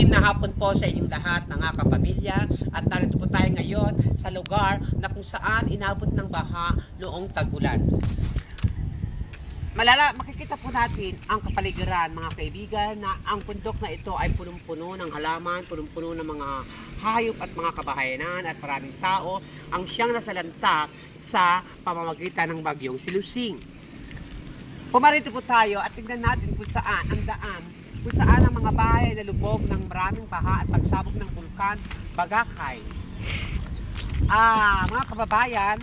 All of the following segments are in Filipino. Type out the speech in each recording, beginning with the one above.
Madilim na hapon po sa inyong lahat, mga kapamilya, at narito po tayo ngayon sa lugar na kung saan inabot ng baha noong tag-ulan. Makikita po natin ang kapaligiran, mga kaibigan, na ang bundok na ito ay punong-puno ng halaman, punong-puno ng mga hayop at mga kabahayanan at maraming tao ang siyang nasalanta sa pamamagitan ng bagyong Silusing. Pumarito po tayo at tingnan natin kung saan ang daan, kung saan ang mga bahay na lubog ng maraming baha at pagsabog ng bulkan Bagakay. Mga kababayan,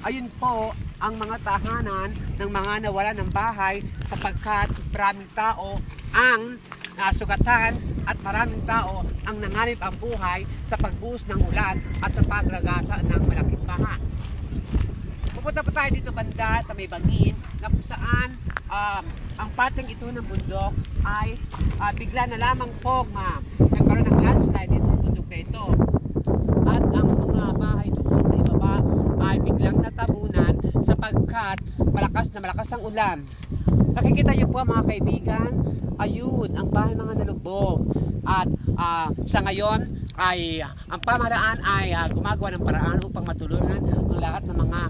ayun po ang mga tahanan ng mga nawalan ng bahay sapagkat maraming tao ang nasugatan at maraming tao ang nanganib ang buhay sa pagbuhos ng ulan at sa pagragasa ng malaking baha. Pupunta pa tayo dito banda sa may bangin na kung saan ang parteng ito ng bundok ay bigla na lamang po nagkaroon ng landslide dito sa bundok na ito. At ang mga bahay doon sa ibaba ay biglang natabunan sapagkat malakas ang ulan. Nakikita niyo po mga kaibigan, ayun ang bahay mga nalubog. At sa ngayon ay ang pamahalaan ay gumagawa ng paraan upang matulungan ang lahat ng mga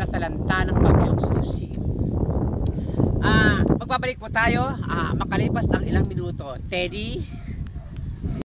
nasalanta ng bagyong Silusing. Magbabalik po tayo makalipas ng ilang minuto. Teddy.